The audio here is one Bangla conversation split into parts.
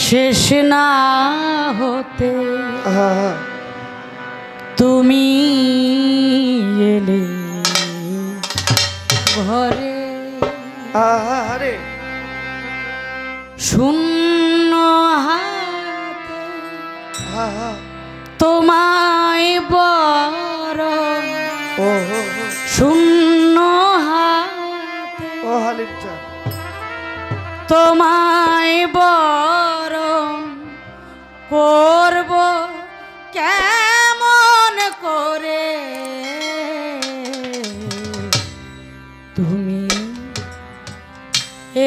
শেষ না হতে তুমি এলে ঘরে আরে শূন্য হাতে তোমায় বড় শূন্য হাতে তোমায় বরণ করব কেমন করে তুমি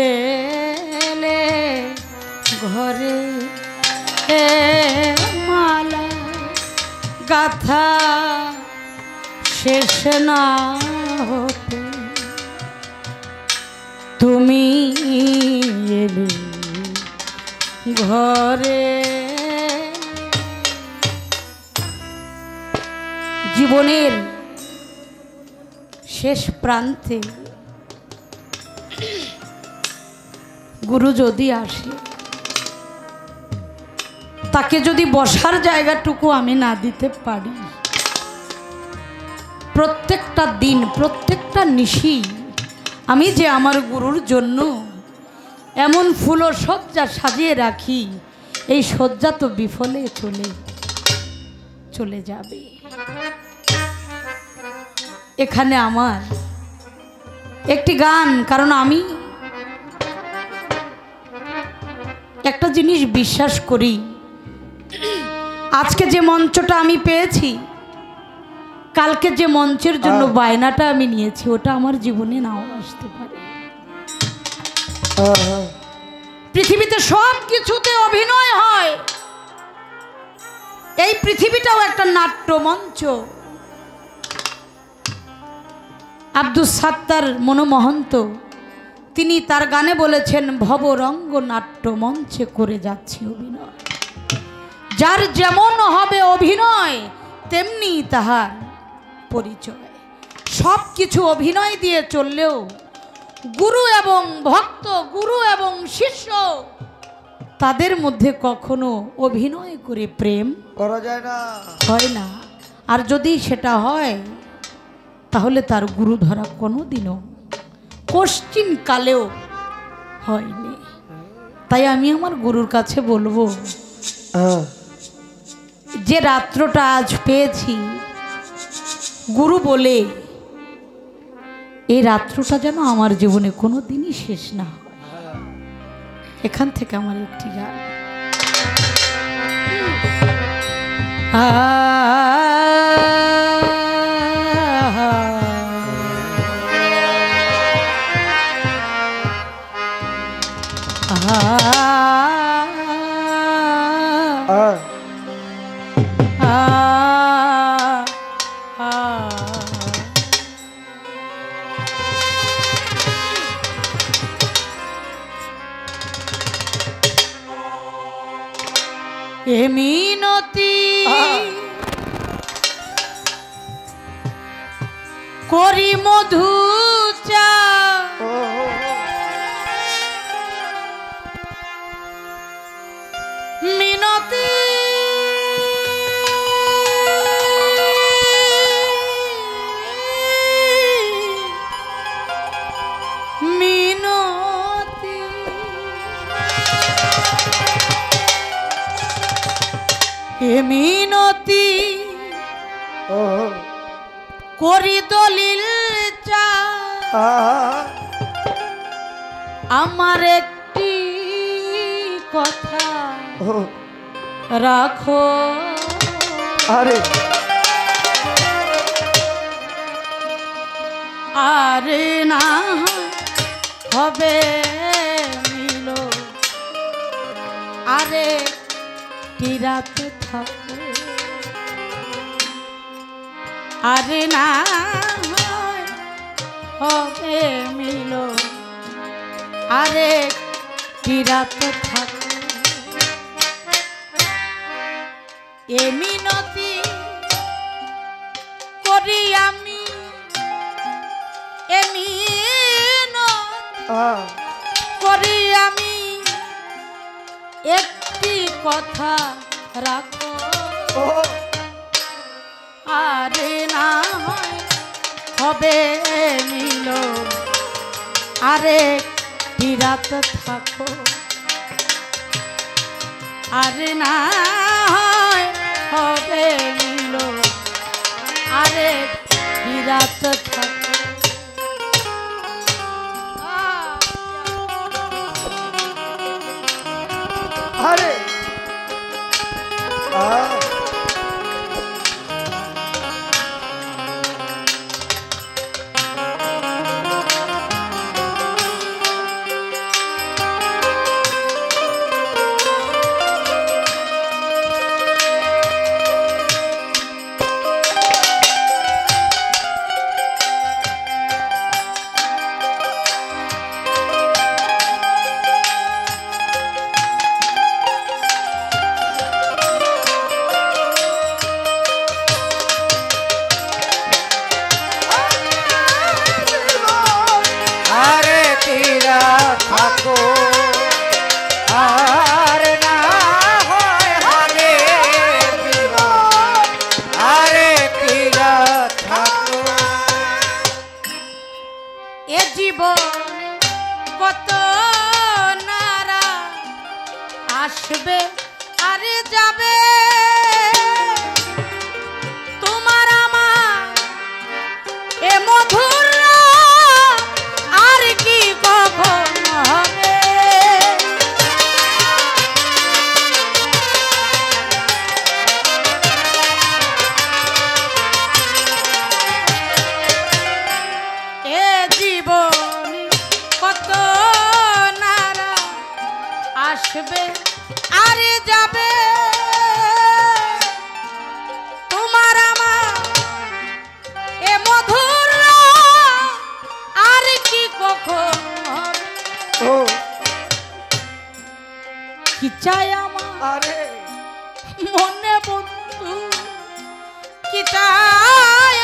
এলে ঘরে মালা গাথা শেষ না হতে তুমি এলে ঘরে। জীবনের শেষ প্রান্তে গুরু যদি আসে, তাকে যদি বসার জায়গাটুকু আমি না দিতে পারি, প্রত্যেকটা দিন প্রত্যেকটা নিশি আমি যে আমার গুরুর জন্য এমন ফুল ও সজ্জা সাজিয়ে রাখি, এই সজ্জা তো বিফলে চলে যাবে। এখানে আমার একটি গান, কারণ আমি একটা জিনিস বিশ্বাস করি, আজকে যে মঞ্চটা আমি পেয়েছি, কালকে যে মঞ্চের জন্য বায়নাটা আমি নিয়েছি, ওটা আমার জীবনে নাও আসতে পারে। পৃথিবীতে সব কিছুতে অভিনয় হয়, এই পৃথিবীটাও একটা নাট্যমঞ্চ। আব্দুল সাত্তার মনোমহন্ত তিনি তার গানে বলেছেন, ভবরঙ্গ নাট্যমঞ্চে করে যাচ্ছি অভিনয়। যার যেমন হবে অভিনয়, তেমনি তাহার পরিচয়। সব কিছু অভিনয় দিয়ে চললেও গুরু এবং ভক্ত, গুরু এবং শিষ্য, তাদের মধ্যে কখনো অভিনয় করে প্রেম করা যায় না, হয় না। আর যদি সেটা হয়, তাহলে তার গুরু ধরা কোনোদিনও কোশ্চিন কালেও হয়নি। তাই আমি আমার গুরুর কাছে বলবো, যে রাত্রটা আজ পেয়েছি গুরু বলে, এই রাত্রটা যেন আমার জীবনে কোনো দিনই শেষ না হয়। এখান থেকে আমার একটি গান, এ মিনতি করি মধু চা, মিনতি মিনতি এ মিনতি করি দলিল চা, আমার একটি কথা রাখো। আরে আরে না হবে মিল, আরে কি রাতে থাকো, আরে না হবে মিল, আরে কি রাতে থাকো। এ মিনতি করি আমি, এ মিনতি করি আমি, একটু কথা রাখো ও আরে না হয় হবে মিলন আরে রাত থাকো আরে না হয় হবে মিলন আরে রাত থাকো আরে থাকো আর না হয় হারে আরে তীরা থাকো এ জীবন কত নারা আসবে আরে যাবে তোমার আমার এ মধুর আর কি কখন হবে এ জীবন কত নারা আসবে আরে যাবে তোমার আমার এ মধুর আর কি কখন হবে ও কি চাই আমার আরে মনে বন্ধু কি চাই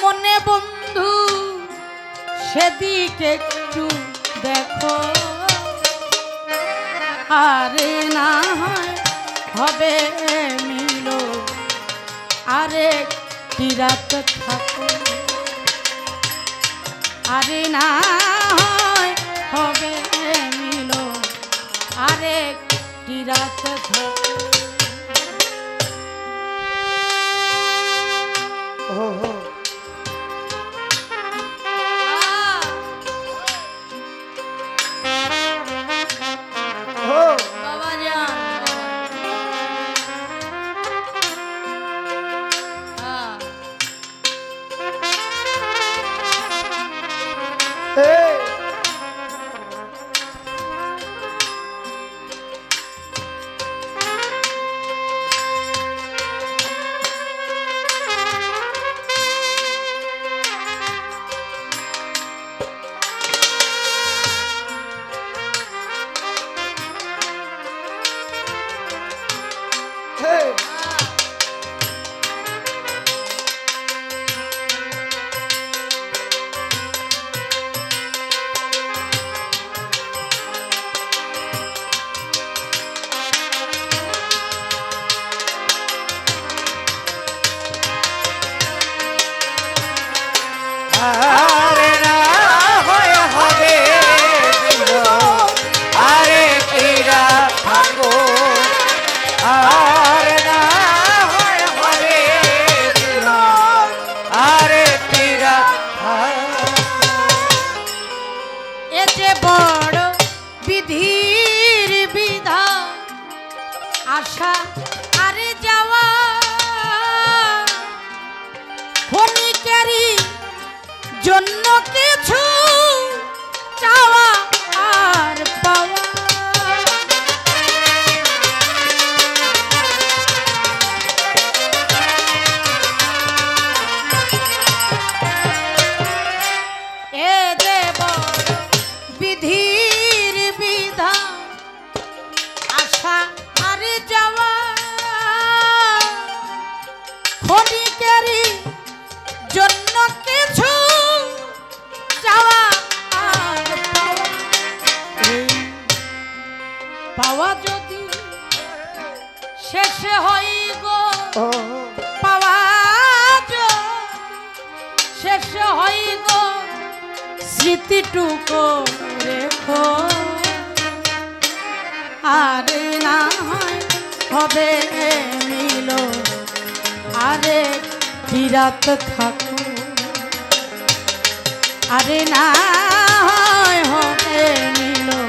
মনে বন্ধু সেদিকে একটু দেখো আরে না হয় হবে মিলো আরে রাত থাকো আরে না হয় হবে মিলো আরে রাত থাকো ও ও বাবা জান এই hey আরে না হয় হবে আরে তীরা থাকো আর না হয় হবে আরে তীরা এ যে বড় বিধির বিধান আশা আরে যাওয়া ক্ষণিকেরই জন্য কিছু চাওয়া আর পাওয়া এ যে বড় বিধির বিধান আশা আর যাওয়া ক্ষণিকেরই জন্য কিছু চাওয়া শেষে হই গো ও পাওয়া শেষে হই গো স্মৃতিটুকু রেখো আরে না হবে মিলো আরে বিরাত থাকো আরে না হবে মিলো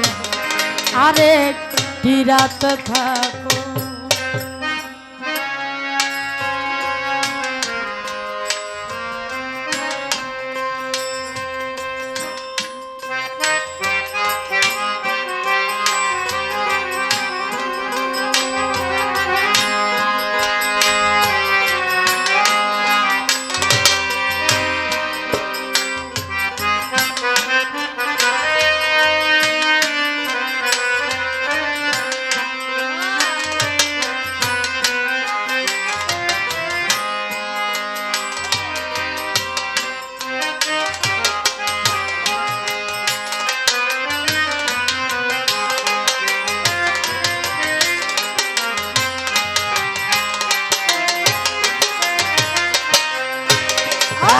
আরে বিরাত থাকো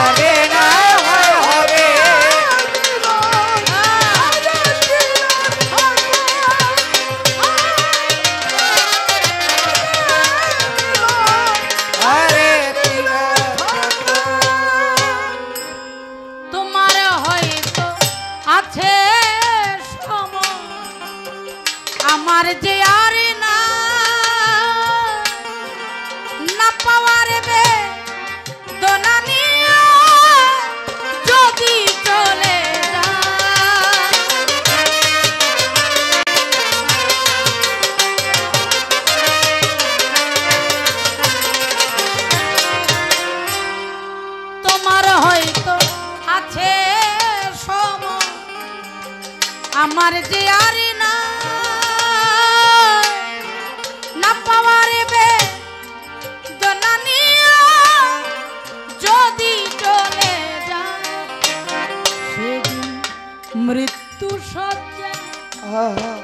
আরে না হয় হবে আরে ফিরা থাকো তোমার হয়তো আছে সময় আমার যে আর না না পাওয়ার বে দোনা নিয়ে যদি চলে যায় তোমার হয়তো আছে সময় আমার যে আর না না পাওয়ার বে দোনা নিয়ে যদি চলে যায় সেদিন মৃত্যু সজ্জা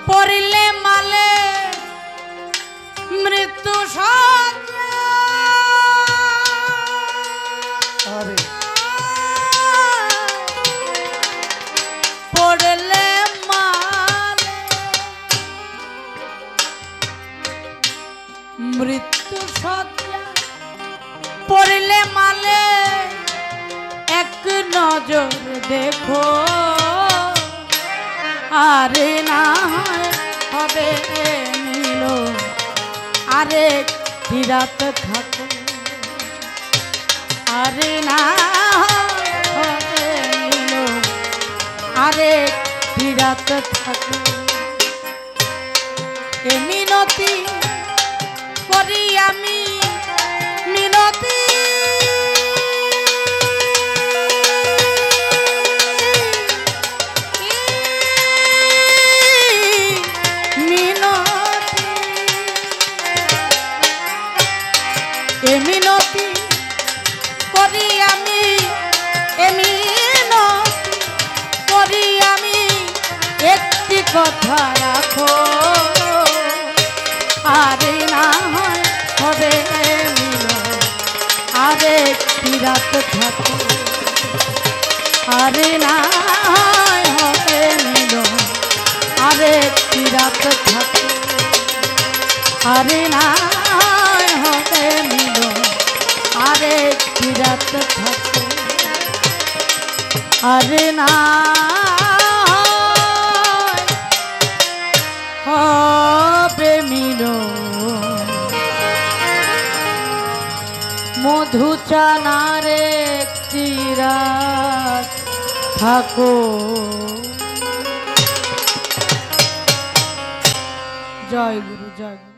পড়লে মালে মৃত্যু সজ্জা আরে পড়লে মালে মৃত্যু সজ্জা পড়লে মালে এক নজর দেখো আরে না হবে মিলো আরে বিরাত থাকো আরে না হবে মিলো আরে বিরাত থাকো এ মিনতি করি আমি মিনতি মিনতি করি আমি মিনতি করি আমি একটি কথা রাখো আরে না হবে মিলো আরে বিরাত থাকো আরে না হবে মিলো আরে বিরাত থাকো আরে না হবে মিলো আরে বিরাত থাকো আরে না হবে মিলো মধু চানারে চিরাত থাকো জয় গুরু জয় গুরু।